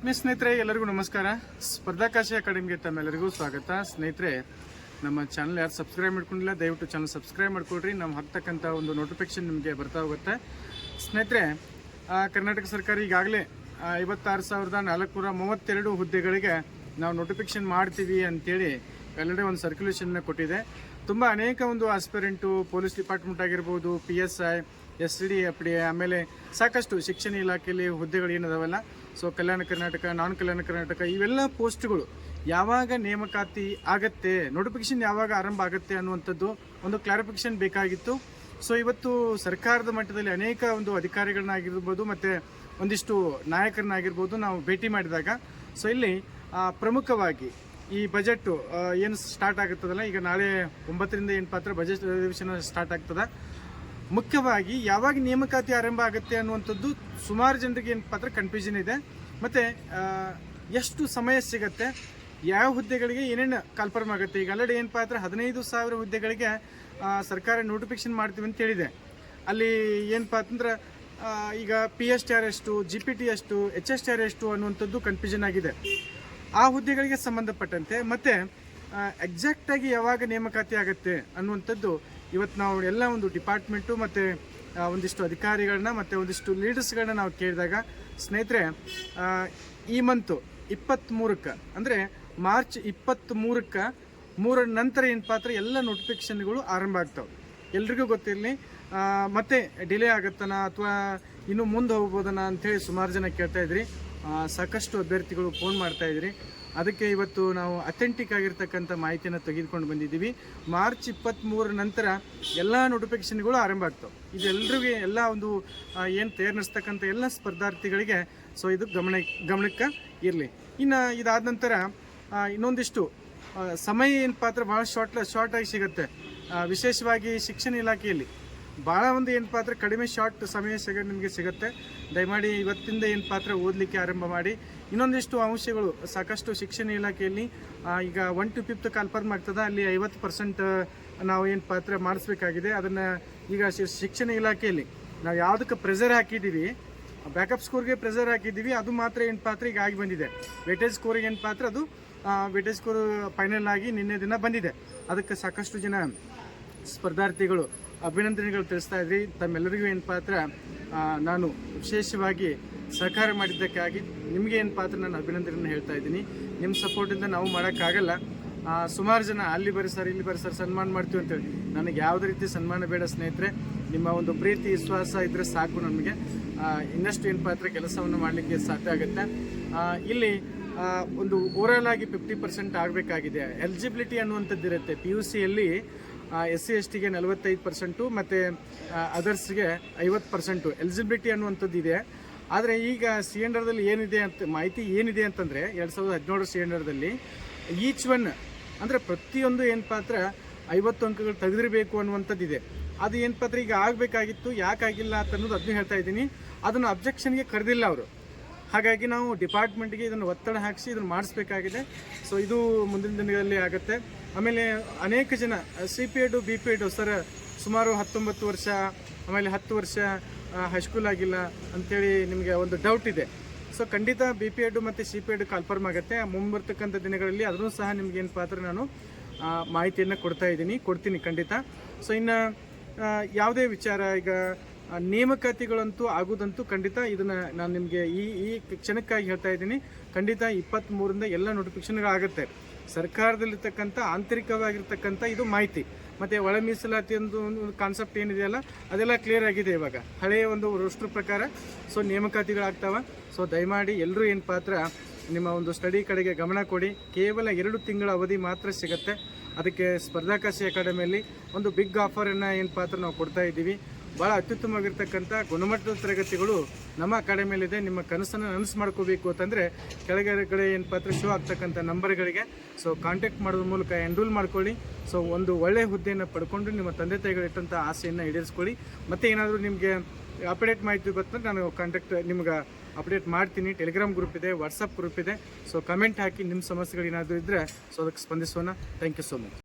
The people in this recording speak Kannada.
ಸ್ನೇಹಿತರೆ ಎಲ್ಲರಿಗೂ ನಮಸ್ಕಾರ. ಸ್ಪರ್ಧಾಕಾಶಿ ಅಕಾಡೆಮಿಗೆ ತಮ್ಮೆಲ್ಲರಿಗೂ ಸ್ವಾಗತ. ಸ್ನೇಹಿತರೆ, ನಮ್ಮ ಚಾನಲ್ ಯಾರು ಸಬ್ಸ್ಕ್ರೈಬ್ ಮಾಡ್ಕೊಂಡಿಲ್ಲ ದಯವಿಟ್ಟು ಚಾನಲ್ ಸಬ್ಸ್ಕ್ರೈಬ್ ಮಾಡ್ಕೊಳ್ರಿ. ನಾವು ಹಾಕ್ತಕ್ಕಂಥ ಒಂದು ನೋಟಿಫಿಕೇಶನ್ ನಿಮಗೆ ಬರ್ತಾ ಹೋಗುತ್ತೆ. ಸ್ನೇಹಿತರೆ, ಕರ್ನಾಟಕ ಸರ್ಕಾರ ಈಗಾಗಲೇ 56,432 ಹುದ್ದೆಗಳಿಗೆ ನಾವು ನೋಟಿಫಿಕೇಶನ್ ಮಾಡ್ತೀವಿ ಅಂತೇಳಿ ಎಲ್ಲೆಡೆ ಒಂದು ಸರ್ಕ್ಯುಲೇಷನ್ನ ಕೊಟ್ಟಿದೆ. ತುಂಬ ಅನೇಕ ಒಂದು ಆಸ್ಪಿರೆಂಟು ಪೊಲೀಸ್ ಡಿಪಾರ್ಟ್ಮೆಂಟ್ ಆಗಿರ್ಬೋದು, PSI, STD, FD, ಆಮೇಲೆ ಸಾಕಷ್ಟು ಶಿಕ್ಷಣ ಇಲಾಖೆಯಲ್ಲಿ ಹುದ್ದೆಗಳು ಏನದಾವಲ್ಲ, ಸೊ ಕಲ್ಯಾಣ ಕರ್ನಾಟಕ, ನಾನ್ ಕಲ್ಯಾಣ ಕರ್ನಾಟಕ, ಇವೆಲ್ಲ ಪೋಸ್ಟ್ಗಳು ಯಾವಾಗ ನೇಮಕಾತಿ ಆಗತ್ತೆ, ನೋಟಿಫಿಕೇಶನ್ ಯಾವಾಗ ಆರಂಭ ಆಗುತ್ತೆ ಅನ್ನುವಂಥದ್ದು ಒಂದು ಕ್ಲಾರಿಫಿಕೇಶನ್ ಬೇಕಾಗಿತ್ತು. ಸೊ ಇವತ್ತು ಸರ್ಕಾರದ ಮಟ್ಟದಲ್ಲಿ ಅನೇಕ ಒಂದು ಅಧಿಕಾರಿಗಳನ್ನಾಗಿರ್ಬೋದು ಮತ್ತು ಒಂದಿಷ್ಟು ನಾಯಕರನ್ನಾಗಿರ್ಬೋದು ನಾವು ಭೇಟಿ ಮಾಡಿದಾಗ, ಸೊ ಇಲ್ಲಿ ಪ್ರಮುಖವಾಗಿ ಈ ಬಜೆಟ್ಟು ಏನು ಸ್ಟಾರ್ಟ್ ಆಗುತ್ತದಲ್ಲ, ಈಗ ನಾಳೆ 9ರಿಂದ ಏನು ಪಾತ್ರ ಬಜೆಟ್ ಅಧಿವೇಶನ ಸ್ಟಾರ್ಟ್ ಆಗ್ತದೆ. ಮುಖ್ಯವಾಗಿ ಯಾವಾಗ ನೇಮಕಾತಿ ಆರಂಭ ಆಗುತ್ತೆ ಅನ್ನುವಂಥದ್ದು ಸುಮಾರು ಜನರಿಗೆ ಏನು ಪಾತ್ರ ಕನ್ಫ್ಯೂಷನ್ ಇದೆ. ಮತ್ತು ಎಷ್ಟು ಸಮಯ ಸಿಗುತ್ತೆ, ಯಾವ ಹುದ್ದೆಗಳಿಗೆ ಏನೇನು ಕನ್ಫರ್ಮ್ ಆಗುತ್ತೆ. ಈಗ ಆಲ್ರೆಡಿ ಏನು ಪಾತ್ರ 15,000 ಹುದ್ದೆಗಳಿಗೆ ಸರ್ಕಾರ ನೋಟಿಫಿಕೇಶನ್ ಮಾಡ್ತೀವಿ ಅಂತ ಹೇಳಿದೆ. ಅಲ್ಲಿ ಏನಪ್ಪ ಅಂತಂದ್ರೆ ಈಗ PSTR ಎಷ್ಟು, GPT ಎಷ್ಟು, HSTR ಎಷ್ಟು ಅನ್ನುವಂಥದ್ದು ಕನ್ಫ್ಯೂಷನ್ ಆಗಿದೆ ಆ ಹುದ್ದೆಗಳಿಗೆ ಸಂಬಂಧಪಟ್ಟಂತೆ. ಮತ್ತು ಎಕ್ಸಾಕ್ಟಾಗಿ ಯಾವಾಗ ನೇಮಕಾತಿ ಆಗುತ್ತೆ ಅನ್ನುವಂಥದ್ದು ಇವತ್ತು ನಾವು ಎಲ್ಲ ಒಂದು ಡಿಪಾರ್ಟ್ಮೆಂಟು ಮತ್ತು ಒಂದಿಷ್ಟು ಅಧಿಕಾರಿಗಳನ್ನ ಮತ್ತು ಒಂದಿಷ್ಟು ಲೀಡರ್ಸ್ಗಳನ್ನ ನಾವು ಕೇಳಿದಾಗ, ಸ್ನೇಹಿತರೆ, ಈ ಮಂತು 23ಕ್ಕೆ ಅಂದರೆ ಮಾರ್ಚ್ 23ಕ್ಕೆ 3 ನಂತರ ಏನು ಪಾತ್ರ ಎಲ್ಲ ನೋಟಿಫಿಕೇಷನ್ಗಳು ಆರಂಭ ಆಗ್ತಾವೆ. ಎಲ್ರಿಗೂ ಗೊತ್ತಿರಲಿ. ಮತ್ತೆ ಡಿಲೇ ಆಗುತ್ತಾನ ಅಥವಾ ಇನ್ನೂ ಮುಂದೆ ಹೋಗ್ಬೋದನ ಅಂಥೇಳಿ ಸುಮಾರು ಜನ ಕೇಳ್ತಾ ಇದ್ರಿ. ಸಾಕಷ್ಟು ಅಭ್ಯರ್ಥಿಗಳು ಫೋನ್ ಮಾಡ್ತಾಯಿದ್ರಿ. ಅದಕ್ಕೆ ಇವತ್ತು ನಾವು ಅಥೆಂಟಿಕ್ ಆಗಿರ್ತಕ್ಕಂಥ ಮಾಹಿತಿಯನ್ನು ತೆಗೆದುಕೊಂಡು ಬಂದಿದ್ದೀವಿ. ಮಾರ್ಚ್ 23 ನಂತರ ಎಲ್ಲ ನೋಟಿಫಿಕೇಷನ್ಗಳು ಆರಂಭ ಆಗ್ತವೆ. ಇದೆಲ್ಲರಿಗೂ ಎಲ್ಲ ಒಂದು ಏನು ತಯಾರು ನಡೆಸ್ತಕ್ಕಂಥ ಎಲ್ಲ ಸ್ಪರ್ಧಾರ್ಥಿಗಳಿಗೆ ಸೊ ಇದು ಗಮನಕ್ಕೆ ಇರಲಿ. ಇನ್ನು ಇದಾದ ನಂತರ ಇನ್ನೊಂದಿಷ್ಟು ಸಮಯ ಏನು ಪಾತ್ರ ಭಾಳ ಶಾರ್ಟಾಗಿ ಸಿಗುತ್ತೆ. ವಿಶೇಷವಾಗಿ ಶಿಕ್ಷಣ ಇಲಾಖೆಯಲ್ಲಿ ಭಾಳ ಒಂದು ಏನು ಪಾತ್ರ ಕಡಿಮೆ ಶಾರ್ಟ್ ಸಮಯ ನಿಮಗೆ ಸಿಗುತ್ತೆ. ದಯಮಾಡಿ ಇವತ್ತಿಂದ ಏನು ಪಾತ್ರ ಓದಲಿಕ್ಕೆ ಆರಂಭ ಮಾಡಿ. ಇನ್ನೊಂದಿಷ್ಟು ಅಂಶಗಳು ಸಾಕಷ್ಟು ಶಿಕ್ಷಣ ಇಲಾಖೆಯಲ್ಲಿ ಈಗ 1 to 5th ಕನ್ಫರ್ಮ್ ಆಗ್ತದೆ. ಅಲ್ಲಿ 50% ನಾವು ಏನು ಪಾತ್ರ ಮಾಡಿಸ್ಬೇಕಾಗಿದೆ. ಅದನ್ನು ಈಗ ಶಿಕ್ಷಣ ಇಲಾಖೆಯಲ್ಲಿ ನಾವು ಯಾವುದಕ್ಕೆ ಪ್ರೆಷರ್ ಹಾಕಿದ್ದೀವಿ, ಬ್ಯಾಕಪ್ ಸ್ಕೋರ್ಗೆ ಪ್ರೆಷರ್ ಹಾಕಿದ್ದೀವಿ, ಅದು ಮಾತ್ರ ಏನು ಪಾತ್ರ ಈಗ ಆಗಿ ಬಂದಿದೆ. ವೇಟೇಜ್ ಸ್ಕೋರಿಗೆ ಏನು ಪಾತ್ರ ಅದು ವೇಟೇಜ್ ಸ್ಕೋರ್ ಫೈನಲ್ ಆಗಿ ನಿನ್ನೆ ದಿನ ಬಂದಿದೆ. ಅದಕ್ಕೆ ಸಾಕಷ್ಟು ಜನ ಸ್ಪರ್ಧಾರ್ಥಿಗಳು ಅಭಿನಂದನೆಗಳು ತಿಳಿಸ್ತಾ ಇದ್ರಿ. ತಮ್ಮೆಲ್ಲರಿಗೂ ಏನು ಪಾತ್ರ ನಾನು ವಿಶೇಷವಾಗಿ ಸಹಕಾರ ಮಾಡಿದ್ದಕ್ಕಾಗಿ ನಿಮಗೆ ಏನು ಪಾತ್ರ ನಾನು ಅಭಿನಂದನೆಯನ್ನು ಹೇಳ್ತಾ ಇದ್ದೀನಿ. ನಿಮ್ಮ ಸಪೋರ್ಟಿಂದ ನಾವು ಮಾಡೋಕ್ಕಾಗಲ್ಲ. ಸುಮಾರು ಜನ ಅಲ್ಲಿ ಬರೀ ಸರ್ ಇಲ್ಲಿ ಬರೀ ಸರ್ ಸನ್ಮಾನ ಮಾಡ್ತೀವಿ ಅಂತೇಳಿ. ನನಗೆ ಯಾವುದೇ ರೀತಿ ಸನ್ಮಾನ ಬೇಡ ಸ್ನೇಹಿತರೆ. ನಿಮ್ಮ ಒಂದು ಪ್ರೀತಿ ವಿಶ್ವಾಸ ಇದ್ದರೆ ಸಾಕು. ನಮಗೆ ಇನ್ನಷ್ಟು ಏನು ಪಾತ್ರ ಕೆಲಸವನ್ನು ಮಾಡಲಿಕ್ಕೆ ಸಾಧ್ಯ ಆಗುತ್ತೆ. ಇಲ್ಲಿ ಒಂದು ಓವರಾಲ್ ಆಗಿ 50% ಆಗಬೇಕಾಗಿದೆ. ಎಲಿಜಿಬಿಲಿಟಿ ಅನ್ನುವಂಥದ್ದು ಇರುತ್ತೆ. PUCಯಲ್ಲಿ SC STಗೆ 45% ಮತ್ತು ಅದರ್ಸ್ಗೆ 50% ಎಲಿಜಿಬಿಲಿಟಿ ಅನ್ನುವಂಥದ್ದು ಇದೆ. ಆದರೆ ಈಗ CNRದಲ್ಲಿ ಏನಿದೆ ಅಂತ ಮಾಹಿತಿ ಏನಿದೆ ಅಂತಂದರೆ 2017 CNRದಲ್ಲಿ ಈಚ್ ಒನ್ ಅಂದರೆ ಪ್ರತಿಯೊಂದು ಏನು ಪಾತ್ರ 50 ಅಂಕಗಳು ತೆಗೆದಿರಬೇಕು ಅನ್ನುವಂಥದ್ದಿದೆ. ಅದು ಏನು ಪಾತ್ರ ಈಗ ಆಗಬೇಕಾಗಿತ್ತು, ಯಾಕಾಗಿಲ್ಲ ಅಂತ ಅನ್ನೋದು ಅದನ್ನು ಹೇಳ್ತಾ ಇದ್ದೀನಿ. ಅದನ್ನು ಅಬ್ಜೆಕ್ಷನ್ಗೆ ಕರೆದಿಲ್ಲ ಅವರು. ಹಾಗಾಗಿ ನಾವು ಡಿಪಾರ್ಟ್ಮೆಂಟ್ಗೆ ಇದನ್ನು ಒತ್ತಡ ಹಾಕಿಸಿ ಇದನ್ನು ಮಾಡಿಸ್ಬೇಕಾಗಿದೆ. ಸೊ ಇದು ಮುಂದಿನ ದಿನಗಳಲ್ಲಿ ಆಗುತ್ತೆ. ಆಮೇಲೆ ಅನೇಕ ಜನ CPED BPED ಸರ್ ಸುಮಾರು 19 ವರ್ಷ ಆಮೇಲೆ 10 ವರ್ಷ ಹೈಸ್ಕೂಲ್ ಆಗಿಲ್ಲ ಅಂಥೇಳಿ ನಿಮಗೆ ಒಂದು ಡೌಟ್ ಇದೆ. ಸೊ ಖಂಡಿತ BPED ಮತ್ತು CPED ಕನ್ಫರ್ಮ್ ಆಗುತ್ತೆ. ಮುಂಬರ್ತಕ್ಕಂಥ ದಿನಗಳಲ್ಲಿ ಅದನ್ನು ಸಹ ನಿಮಗೇನು ಪಾತ್ರ ನಾನು ಮಾಹಿತಿಯನ್ನು ಕೊಡ್ತೀನಿ ಖಂಡಿತ. ಸೊ ಇನ್ನು ಯಾವುದೇ ವಿಚಾರ ಈಗ ನೇಮಕಾತಿಗಳಂತೂ ಆಗೋದಂತೂ ಖಂಡಿತ ಇದನ್ನು ನಾನು ನಿಮಗೆ ಈ ಕ್ಷಣಕ್ಕಾಗಿ ಹೇಳ್ತಾ ಇದ್ದೀನಿ. ಖಂಡಿತ 23ರಿಂದ ಎಲ್ಲ ನೋಟಿಫಿಕೇಷನ್ಗಳಾಗುತ್ತೆ. ಸರ್ಕಾರದಲ್ಲಿರ್ತಕ್ಕಂಥ ಆಂತರಿಕವಾಗಿರ್ತಕ್ಕಂಥ ಇದು ಮಾಹಿತಿ ಮತ್ತು ಒಳ ಮೀಸಲಾತಿ ಒಂದು ಕಾನ್ಸೆಪ್ಟ್ ಏನಿದೆಯಲ್ಲ ಅದೆಲ್ಲ ಕ್ಲಿಯರ್ ಆಗಿದೆ ಇವಾಗ ಹಳೆಯ ಒಂದು ರೋಸ್ಟರ್ ಪ್ರಕಾರ. ಸೊ ನೇಮಕಾತಿಗಳಾಗ್ತಾವೆ. ಸೊ ದಯಮಾಡಿ ಎಲ್ಲರೂ ಏನು ಪಾತ್ರ ನಿಮ್ಮ ಒಂದು ಸ್ಟಡಿ ಕಡೆಗೆ ಗಮನ ಕೊಡಿ. ಕೇವಲ 2 ತಿಂಗಳ ಅವಧಿ ಮಾತ್ರ ಸಿಗುತ್ತೆ. ಅದಕ್ಕೆ ಸ್ಪರ್ಧಾಕಾಶಿ ಅಕಾಡೆಮಿಯಲ್ಲಿ ಒಂದು ಬಿಗ್ ಆಫರನ್ನು ಏನು ಪಾತ್ರ ನಾವು ಕೊಡ್ತಾ ಇದ್ದೀವಿ. ಭಾಳ ಅತ್ಯುತ್ತಮವಾಗಿರ್ತಕ್ಕಂಥ ಗುಣಮಟ್ಟದ ತರಗತಿಗಳು ನಮ್ಮ ಅಕಾಡೆಮಿಯಲ್ಲಿದೆ. ನಿಮ್ಮ ಕನಸನ್ನು ನನಸು ಮಾಡ್ಕೋಬೇಕು ಅಂತಂದರೆ ಕೆಳಗಡೆ ಏನು ಪಾತ್ರ ಶೋ ಆಗ್ತಕ್ಕಂಥ ನಂಬರ್ಗಳಿಗೆ ಸೊ ಕಾಂಟ್ಯಾಕ್ಟ್ ಮಾಡೋದ್ರ ಮೂಲಕ ಎನ್ರೋಲ್ ಮಾಡ್ಕೊಳ್ಳಿ. ಸೊ ಒಂದು ಒಳ್ಳೆಯ ಹುದ್ದೆಯನ್ನು ಪಡ್ಕೊಂಡು ನಿಮ್ಮ ತಂದೆ ತಾಯಿಗಳಿಟ್ಟಂಥ ಆಸೆಯನ್ನು ಈಡೇರಿಸ್ಕೊಳ್ಳಿ. ಮತ್ತು ಏನಾದರೂ ನಿಮಗೆ ಅಪ್ಡೇಟ್ ಮಾಹಿತಿ ಬಂತಂದ್ರೆ ನಾನು ನಿಮ್ಗೆ ಅಪ್ಡೇಟ್ ಮಾಡ್ತೀನಿ. ಟೆಲಿಗ್ರಾಮ್ ಗ್ರೂಪ್ ಇದೆ, ವಾಟ್ಸಪ್ ಗ್ರೂಪ್ ಇದೆ. ಸೊ ಕಮೆಂಟ್ ಹಾಕಿ ನಿಮ್ಮ ಸಮಸ್ಯೆಗಳು ಏನಾದರೂ ಇದ್ದರೆ ಸೊ ಅದಕ್ಕೆ ಸ್ಪಂದಿಸೋಣ. Thank you so much.